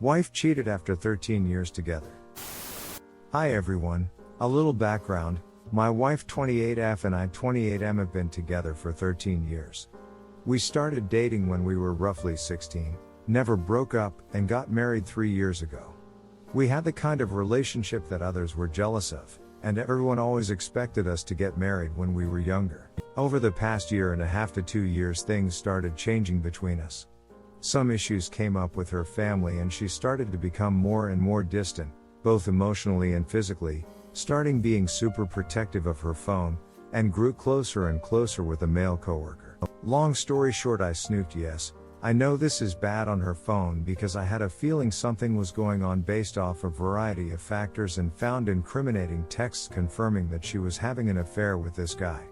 Wife cheated after 13 years together. Hi everyone, a little background. My wife 28F and I 28M have been together for 13 years. We started dating when we were roughly 16, never broke up, and got married 3 years ago. We had the kind of relationship that others were jealous of, and everyone always expected us to get married when we were younger. Over the past year and a half to 2 years, things started changing between us. Some issues came up with her family and she started to become more and more distant, both emotionally and physically, starting being super protective of her phone, and grew closer and closer with a male coworker. Long story short, I snooped. Yes, I know this is bad on her phone because I had a feeling something was going on based off a variety of factors, and found incriminating texts confirming that she was having an affair with this guy.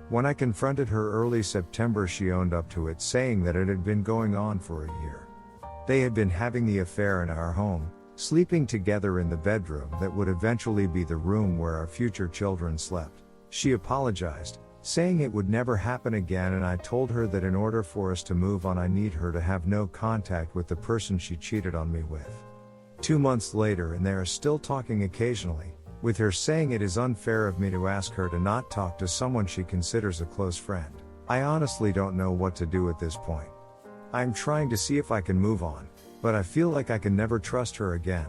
When I confronted her early September, she owned up to it, saying that it had been going on for a year. They had been having the affair in our home, sleeping together in the bedroom that would eventually be the room where our future children slept. She apologized, saying it would never happen again, and I told her that in order for us to move on, I need her to have no contact with the person she cheated on me with. 2 months later, and they are still talking occasionally, with her saying it is unfair of me to ask her to not talk to someone she considers a close friend. I honestly don't know what to do at this point. I'm trying to see if I can move on, but I feel like I can never trust her again.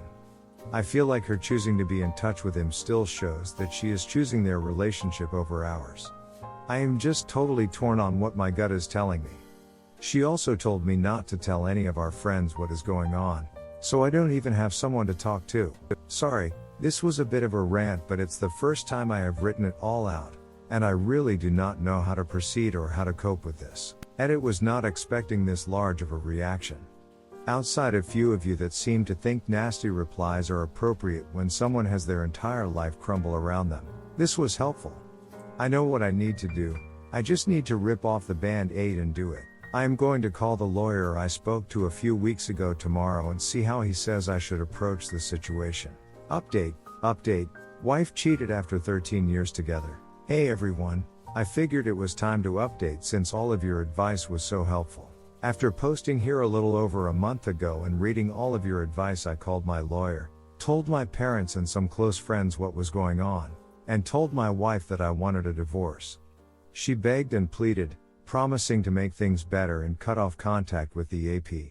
I feel like her choosing to be in touch with him still shows that she is choosing their relationship over ours. I am just totally torn on what my gut is telling me. She also told me not to tell any of our friends what is going on, so I don't even have someone to talk to. Sorry, this was a bit of a rant, but it's the first time I have written it all out, and I really do not know how to proceed or how to cope with this. Edit was not expecting this large of a reaction. Outside a few of you that seem to think nasty replies are appropriate when someone has their entire life crumble around them, this was helpful. I know what I need to do. I just need to rip off the band-aid and do it. I am going to call the lawyer I spoke to a few weeks ago tomorrow and see how he says I should approach the situation. Update, wife cheated after 13 years together. Hey everyone, I figured it was time to update since all of your advice was so helpful. After posting here a little over a month ago and reading all of your advice, I called my lawyer, told my parents and some close friends what was going on, and told my wife that I wanted a divorce. She begged and pleaded, promising to make things better and cut off contact with the AP.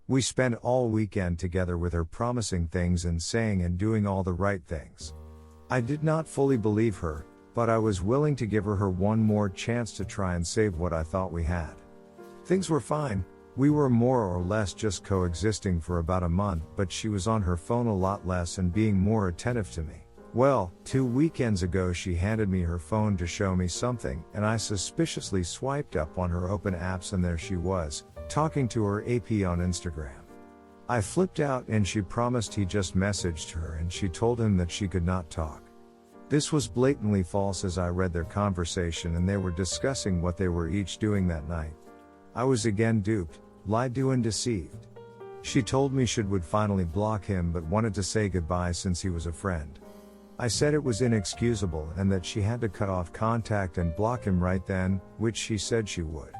We spent all weekend together with her, promising things and saying and doing all the right things. I did not fully believe her, but I was willing to give her one more chance to try and save what I thought we had. Things were fine. We were more or less just coexisting for about a month, but she was on her phone a lot less and being more attentive to me. Well, 2 weekends ago she handed me her phone to show me something, and I suspiciously swiped up on her open apps, and there she was, talking to her AP on Instagram. I flipped out, and she promised he just messaged her and she told him that she could not talk. This was blatantly false as I read their conversation, and they were discussing what they were each doing that night. I was again duped, lied to and deceived. She told me she would finally block him but wanted to say goodbye since he was a friend. I said it was inexcusable and that she had to cut off contact and block him right then, which she said she would.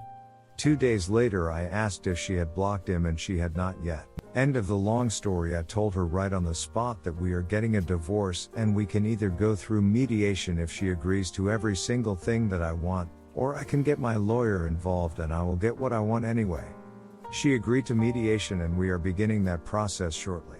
2 days later I asked if she had blocked him and she had not yet. End of the long story. I told her right on the spot that we are getting a divorce and we can either go through mediation if she agrees to every single thing that I want, or I can get my lawyer involved and I will get what I want anyway. She agreed to mediation and we are beginning that process shortly.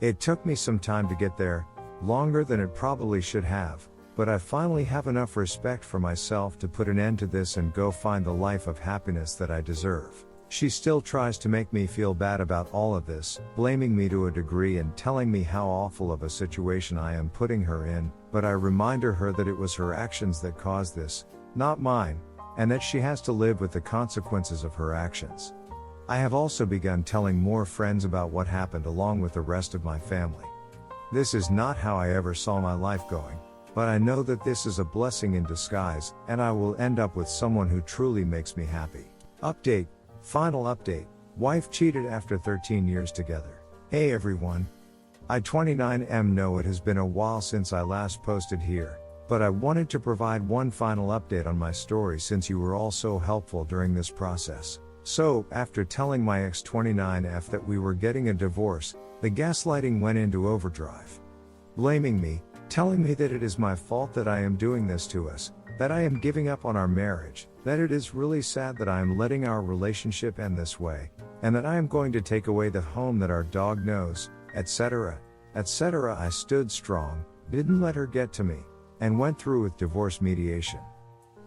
It took me some time to get there, longer than it probably should have, but I finally have enough respect for myself to put an end to this and go find the life of happiness that I deserve. She still tries to make me feel bad about all of this, blaming me to a degree and telling me how awful of a situation I am putting her in, but I remind her that it was her actions that caused this, not mine, and that she has to live with the consequences of her actions. I have also begun telling more friends about what happened along with the rest of my family. This is not how I ever saw my life going, but I know that this is a blessing in disguise, and I will end up with someone who truly makes me happy. Final update, wife cheated after 13 years together. Hey everyone. I 29M know it has been a while since I last posted here, but I wanted to provide one final update on my story since you were all so helpful during this process. So, after telling my ex 29F that we were getting a divorce, the gaslighting went into overdrive. Blaming me, telling me that it is my fault that I am doing this to us, that I am giving up on our marriage, that it is really sad that I am letting our relationship end this way, and that I am going to take away the home that our dog knows, etc., etc. I stood strong, didn't let her get to me, and went through with divorce mediation.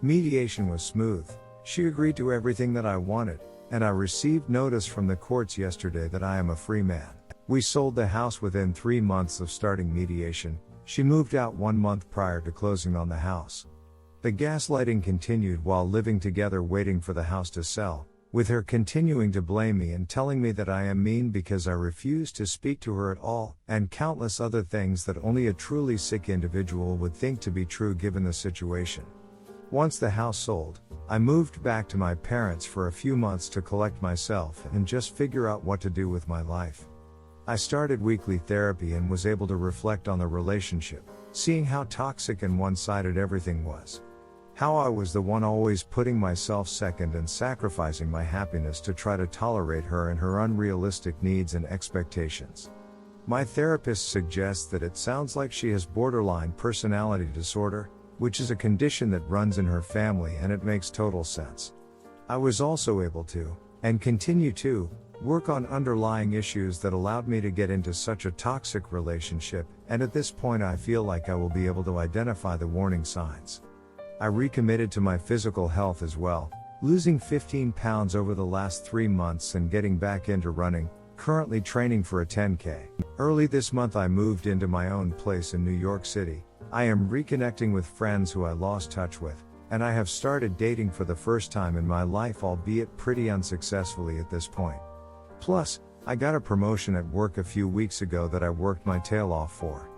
Mediation was smooth. She agreed to everything that I wanted, and I received notice from the courts yesterday that I am a free man. We sold the house within 3 months of starting mediation. She moved out 1 month prior to closing on the house. The gaslighting continued while living together waiting for the house to sell, with her continuing to blame me and telling me that I am mean because I refuse to speak to her at all, and countless other things that only a truly sick individual would think to be true given the situation. Once the house sold, I moved back to my parents for a few months to collect myself and just figure out what to do with my life. I started weekly therapy and was able to reflect on the relationship, seeing how toxic and one-sided everything was. How I was the one always putting myself second and sacrificing my happiness to try to tolerate her and her unrealistic needs and expectations. My therapist suggests that it sounds like she has borderline personality disorder, which is a condition that runs in her family, and it makes total sense. I was also able to, and continue to, work on underlying issues that allowed me to get into such a toxic relationship, and at this point I feel like I will be able to identify the warning signs. I recommitted to my physical health as well, losing 15 pounds over the last 3 months and getting back into running, currently training for a 10K. Early this month I moved into my own place in New York City. I am reconnecting with friends who I lost touch with, and I have started dating for the first time in my life, albeit pretty unsuccessfully at this point. Plus, I got a promotion at work a few weeks ago that I worked my tail off for.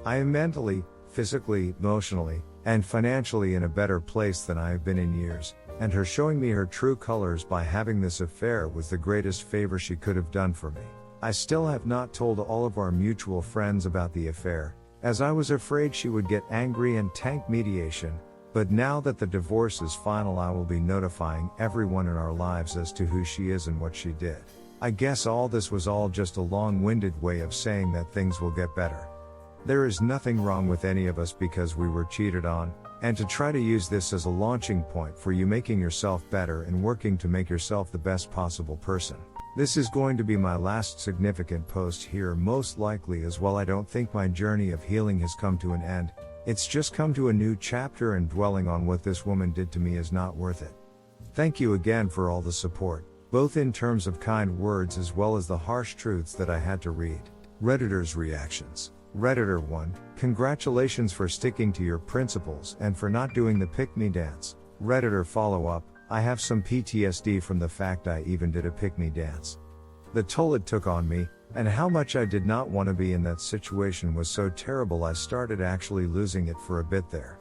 I am mentally, physically, emotionally, and financially in a better place than I have been in years, and her showing me her true colors by having this affair was the greatest favor she could have done for me. I still have not told all of our mutual friends about the affair, as I was afraid she would get angry and tank mediation, but now that the divorce is final I will be notifying everyone in our lives as to who she is and what she did. I guess all this was all just a long-winded way of saying that things will get better. There is nothing wrong with any of us because we were cheated on, and to try to use this as a launching point for you making yourself better and working to make yourself the best possible person. This is going to be my last significant post here, most likely, as well. I don't think my journey of healing has come to an end. It's just come to a new chapter, and dwelling on what this woman did to me is not worth it. Thank you again for all the support, both in terms of kind words as well as the harsh truths that I had to read. Redditors' reactions. Redditor 1, congratulations for sticking to your principles and for not doing the pick-me dance. Redditor follow-up, I have some PTSD from the fact I even did a pick-me dance. The toll it took on me, and how much I did not want to be in that situation was so terrible I started actually losing it for a bit there.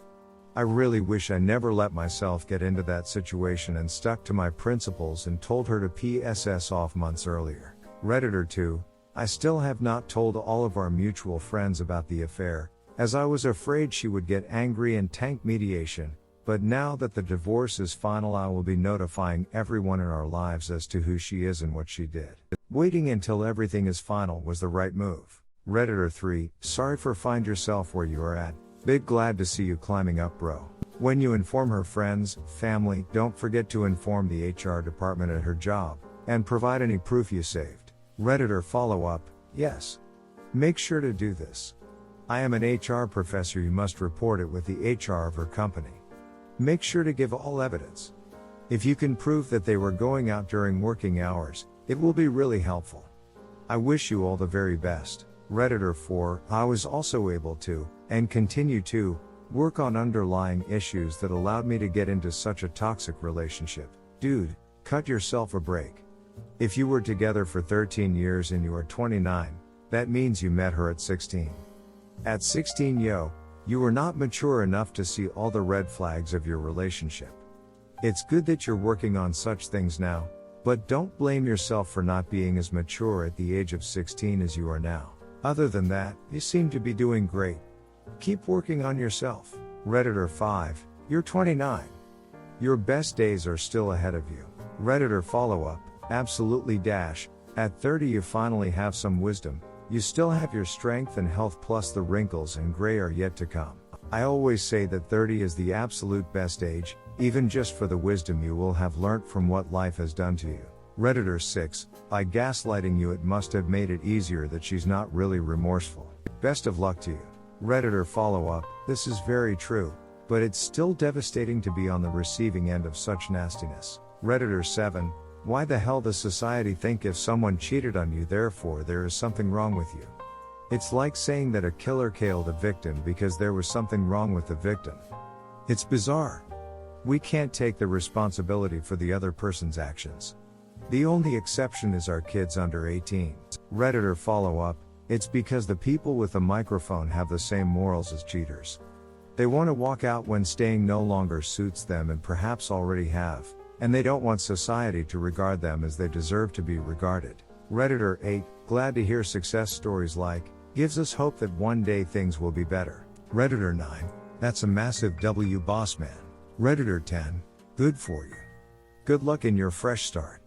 I really wish I never let myself get into that situation and stuck to my principles and told her to PSS off months earlier. Redditor 2, I still have not told all of our mutual friends about the affair, as I was afraid she would get angry and tank mediation, but now that the divorce is final I will be notifying everyone in our lives as to who she is and what she did. Waiting until everything is final was the right move. Redditor 3, sorry for find yourself where you are at. Big glad to see you climbing up, bro. When you inform her friends, family, don't forget to inform the HR department at her job, and provide any proof you saved. Redditor follow-up, yes. Make sure to do this. I am an HR professor, you must report it with the HR of her company. Make sure to give all evidence. If you can prove that they were going out during working hours, it will be really helpful. I wish you all the very best. Redditor 4, I was also able to, and continue to, work on underlying issues that allowed me to get into such a toxic relationship. Dude, cut yourself a break. If you were together for 13 years and you are 29, that means you met her at 16. At 16, you were not mature enough to see all the red flags of your relationship. It's good that you're working on such things now, but don't blame yourself for not being as mature at the age of 16 as you are now. Other than that, you seem to be doing great. Keep working on yourself. Redditor 5, you're 29. Your best days are still ahead of you. Redditor follow-up, absolutely dash. At 30 you finally have some wisdom, you still have your strength and health plus the wrinkles and gray are yet to come. I always say that 30 is the absolute best age, even just for the wisdom you will have learnt from what life has done to you. Redditor 6, by gaslighting you it must have made it easier that she's not really remorseful. Best of luck to you. Redditor follow-up, this is very true, but it's still devastating to be on the receiving end of such nastiness. Redditor 7, why the hell does society think if someone cheated on you therefore there is something wrong with you? It's like saying that a killer killed a victim because there was something wrong with the victim. It's bizarre. We can't take the responsibility for the other person's actions. The only exception is our kids under 18. Redditor follow-up, it's because the people with the microphone have the same morals as cheaters. They want to walk out when staying no longer suits them and perhaps already have, and they don't want society to regard them as they deserve to be regarded. Redditor 8, glad to hear success stories like, gives us hope that one day things will be better. Redditor 9, that's a massive W boss man. Redditor 10, good for you. Good luck in your fresh start.